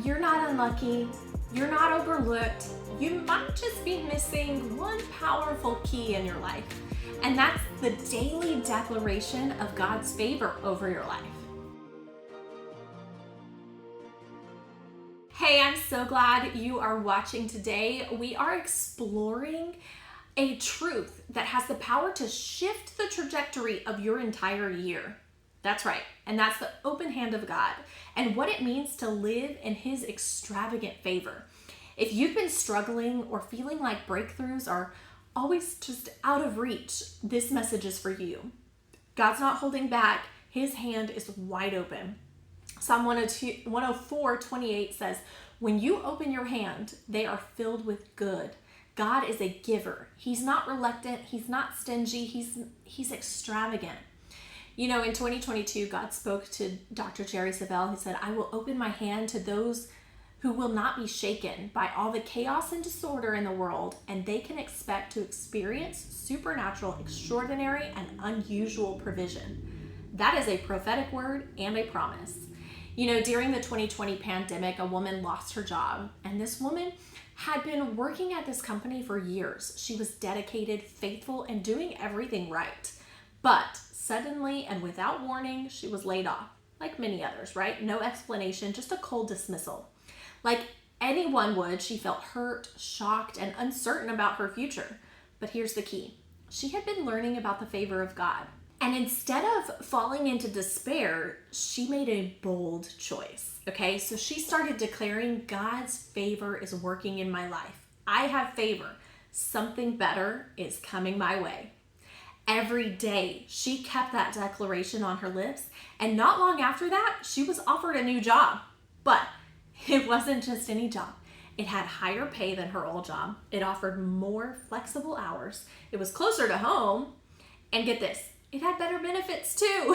you're not unlucky, you're not overlooked, you might just be missing one powerful key in your life, and that's the daily declaration of God's favor over your life. Hey, I'm so glad you are watching today. We are exploring a truth that has the power to shift the trajectory of your entire year. That's right, and that's the open hand of God and what it means to live in His extravagant favor. If you've been struggling or feeling like breakthroughs are always just out of reach, this message is for you. God's not holding back. His hand is wide open. Psalm 104:28 says, "When you open your hand, they are filled with good." God is a giver. He's not reluctant. He's not stingy. He's extravagant. You know, in 2022, God spoke to Dr. Jerry Savelle. He said, "I will open my hand to those who will not be shaken by all the chaos and disorder in the world, and they can expect to experience supernatural, extraordinary, and unusual provision." That is a prophetic word and a promise. You know, during the 2020 pandemic, a woman lost her job, and this woman had been working at this company for years. She was dedicated, faithful, and doing everything right. But suddenly and without warning, she was laid off, like many others, right? No explanation, just a cold dismissal. Like anyone would, she felt hurt, shocked, and uncertain about her future. But here's the key. She had been learning about the favor of God. And instead of falling into despair, she made a bold choice. Okay, so she started declaring, God's favor is working in my life. I have favor. Something better is coming my way. Every day, she kept that declaration on her lips. And not long after that, she was offered a new job. But it wasn't just any job. It had higher pay than her old job. It offered more flexible hours. It was closer to home. And get this, it had better benefits too.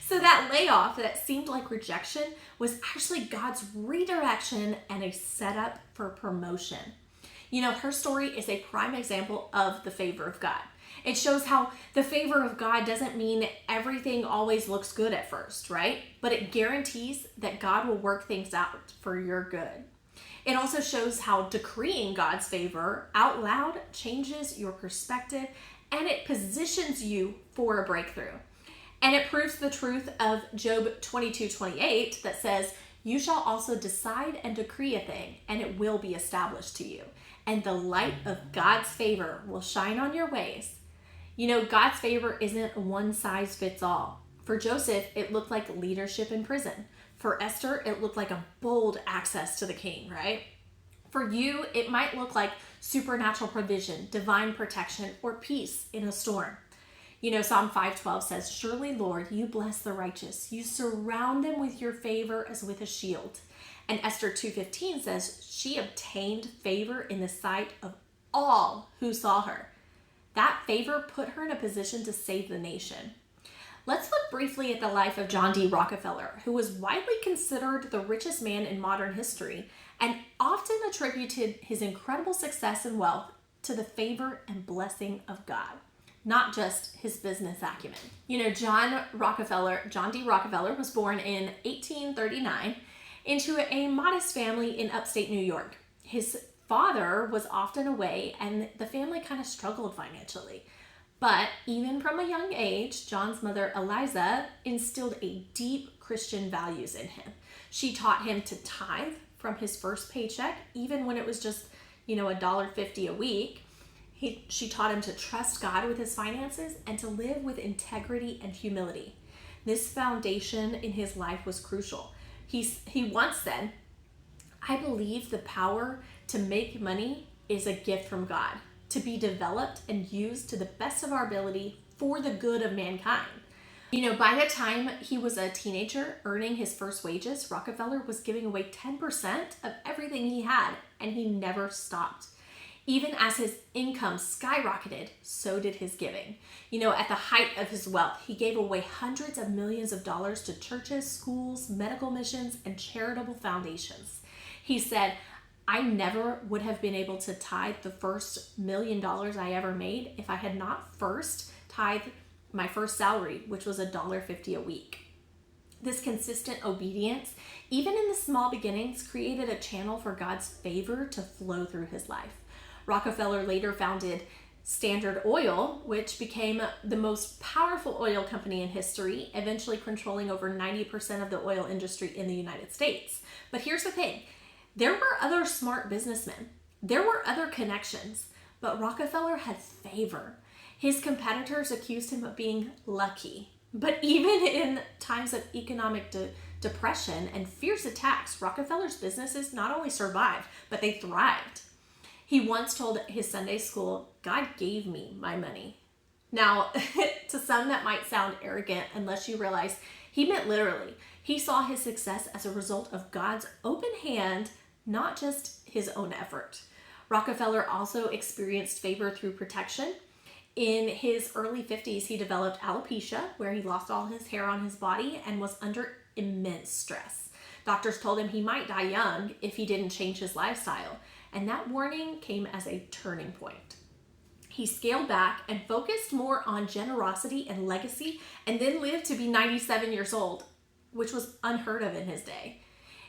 So that layoff that seemed like rejection was actually God's redirection and a setup for promotion. You know, her story is a prime example of the favor of God. It shows how the favor of God doesn't mean everything always looks good at first, right? But it guarantees that God will work things out for your good. It also shows how decreeing God's favor out loud changes your perspective, and it positions you for a breakthrough. And it proves the truth of Job 22:28 that says, "You shall also decide and decree a thing, and it will be established to you. And the light of God's favor will shine on your ways." You know, God's favor isn't one size fits all. For Joseph, it looked like leadership in prison. For Esther, it looked like a bold access to the king, right? For you, it might look like supernatural provision, divine protection, or peace in a storm. You know, Psalm 5:12 says, "Surely, Lord, you bless the righteous. You surround them with your favor as with a shield." And Esther 2:15 says, "She obtained favor in the sight of all who saw her." That favor put her in a position to save the nation. Let's look briefly at the life of John D. Rockefeller, who was widely considered the richest man in modern history and often attributed his incredible success and wealth to the favor and blessing of God, not just his business acumen. You know, John D. Rockefeller was born in 1839 into a modest family in upstate New York. His father was often away and the family kind of struggled financially. But even from a young age, John's mother, Eliza, instilled a deep Christian values in him. She taught him to tithe from his first paycheck, even when it was just, $1.50 a week. She taught him to trust God with his finances and to live with integrity and humility. This foundation in his life was crucial. He once said, "I believe the power to make money is a gift from God, to be developed and used to the best of our ability for the good of mankind." You know, by the time he was a teenager earning his first wages, Rockefeller was giving away 10% of everything he had, and he never stopped. Even as his income skyrocketed, so did his giving. You know, at the height of his wealth, he gave away hundreds of millions of dollars to churches, schools, medical missions, and charitable foundations. He said, "I never would have been able to tithe the first $1 million I ever made if I had not first tithed my first salary, which was $1.50 a week." This consistent obedience, even in the small beginnings, created a channel for God's favor to flow through his life. Rockefeller later founded Standard Oil, which became the most powerful oil company in history, eventually controlling over 90% of the oil industry in the United States. But here's the thing. There were other smart businessmen. There were other connections, but Rockefeller had favor. His competitors accused him of being lucky. But even in times of economic depression and fierce attacks, Rockefeller's businesses not only survived, but they thrived. He once told his Sunday school, "God gave me my money." Now, to some that might sound arrogant unless you realize he meant literally. He saw his success as a result of God's open hand, not just his own effort. Rockefeller also experienced favor through protection. In his early 50s, he developed alopecia, where he lost all his hair on his body and was under immense stress. Doctors told him he might die young if he didn't change his lifestyle, and that warning came as a turning point. He scaled back and focused more on generosity and legacy, and then lived to be 97 years old, which was unheard of in his day.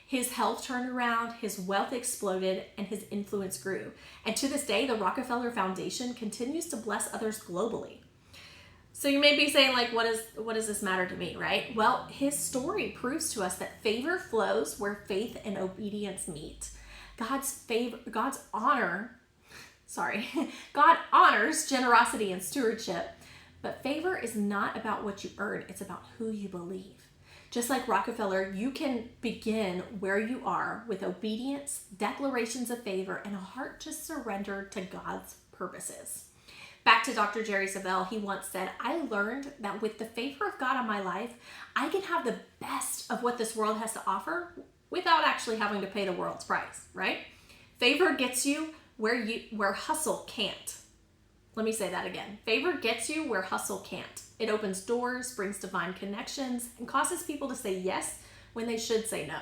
His health turned around, his wealth exploded, and his influence grew. And to this day, the Rockefeller Foundation continues to bless others globally. So you may be saying, like, what does this matter to me, right? Well, his story proves to us that favor flows where faith and obedience meet. God honors generosity and stewardship, but favor is not about what you earn, it's about who you believe. Just like Rockefeller, you can begin where you are with obedience, declarations of favor, and a heart just surrendered to God's purposes. Back to Dr. Jerry Savelle, he once said, "I learned that with the favor of God on my life, I can have the best of what this world has to offer without actually having to pay the world's price," right? Favor gets you where hustle can't. Let me say that again. Favor gets you where hustle can't. It opens doors, brings divine connections, and causes people to say yes when they should say no.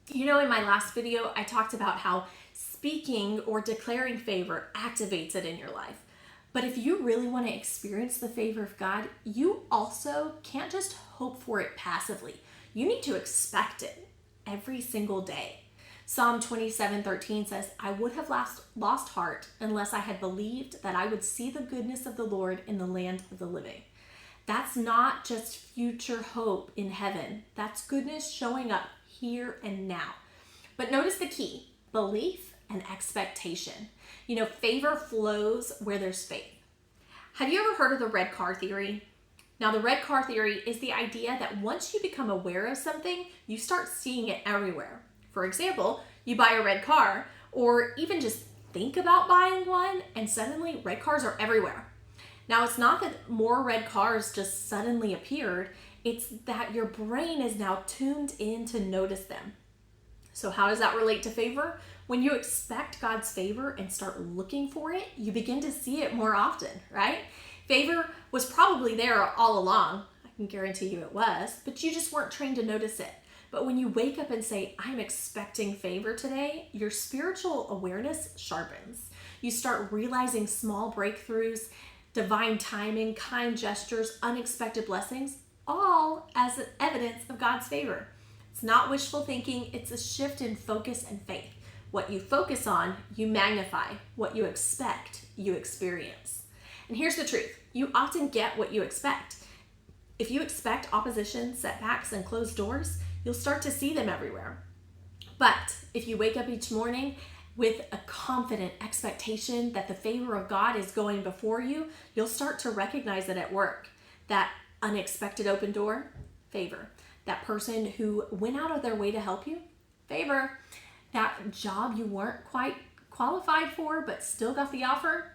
You know, in my last video, I talked about how speaking or declaring favor activates it in your life. But if you really want to experience the favor of God, you also can't just hope for it passively. You need to expect it every single day. Psalm 27:13 says, "I would have lost heart unless I had believed that I would see the goodness of the Lord in the land of the living." That's not just future hope in heaven. That's goodness showing up here and now. But notice the key: belief and expectation. You know, favor flows where there's faith. Have you ever heard of the red car theory? Now, the red car theory is the idea that once you become aware of something, you start seeing it everywhere. For example, you buy a red car, or even just think about buying one, and suddenly red cars are everywhere. Now, it's not that more red cars just suddenly appeared, it's that your brain is now tuned in to notice them. So how does that relate to favor? When you expect God's favor and start looking for it, you begin to see it more often, right? Favor was probably there all along. I can guarantee you it was, but you just weren't trained to notice it. But when you wake up and say, "I'm expecting favor today," your spiritual awareness sharpens. You start realizing small breakthroughs, divine timing, kind gestures, unexpected blessings, all as evidence of God's favor. It's not wishful thinking, it's a shift in focus and faith. What you focus on, you magnify. What you expect, you experience. And here's the truth: you often get what you expect. If you expect opposition, setbacks, and closed doors, you'll start to see them everywhere. But if you wake up each morning with a confident expectation that the favor of God is going before you, you'll start to recognize it at work. That unexpected open door, favor. That person who went out of their way to help you, favor. That job you weren't quite qualified for but still got the offer,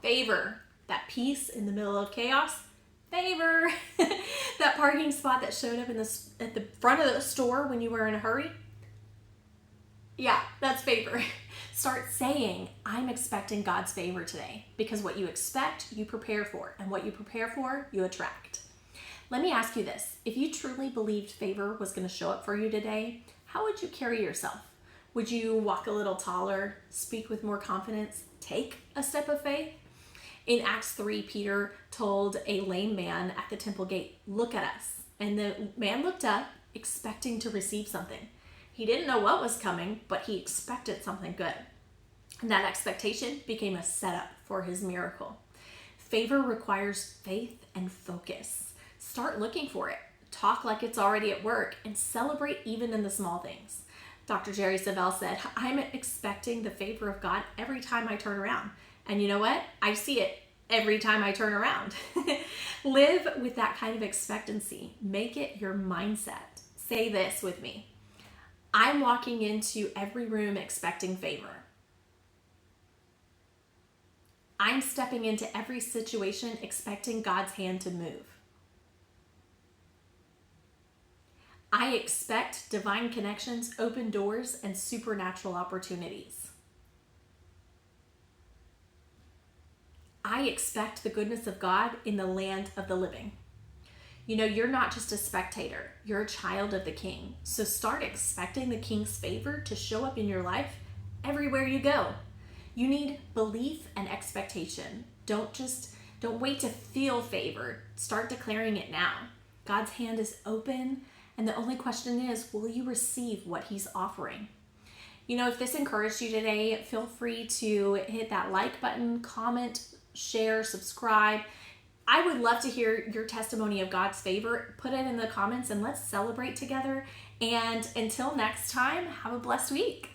favor. That peace in the middle of chaos, favor. That parking spot that showed up at the front of the store when you were in a hurry, yeah, that's favor. Start saying, "I'm expecting God's favor today," because what you expect, you prepare for, and what you prepare for, you attract. Let me ask you this: if you truly believed favor was going to show up for you today, how would you carry yourself? Would you walk a little taller, speak with more confidence, take a step of faith? In Acts 3, Peter told a lame man at the temple gate, "Look at us." And the man looked up, expecting to receive something. He didn't know what was coming, but he expected something good. And that expectation became a setup for his miracle. Favor requires faith and focus. Start looking for it. Talk like it's already at work and celebrate even in the small things. Dr. Jerry Savelle said, I'm expecting the favor of God every time I turn around. And you know what? I see it every time I turn around. Live with that kind of expectancy. Make it your mindset. Say this with me. I'm walking into every room expecting favor. I'm stepping into every situation expecting God's hand to move. I expect divine connections, open doors, and supernatural opportunities. I expect the goodness of God in the land of the living. You know, you're not just a spectator, you're a child of the King. So start expecting the King's favor to show up in your life everywhere you go. You need belief and expectation. Don't wait to feel favored. Start declaring it now. God's hand is open, and the only question is, will you receive what he's offering? You know, if this encouraged you today, feel free to hit that like button, comment, share, subscribe. I would love to hear your testimony of God's favor. Put it in the comments and let's celebrate together. And until next time, have a blessed week.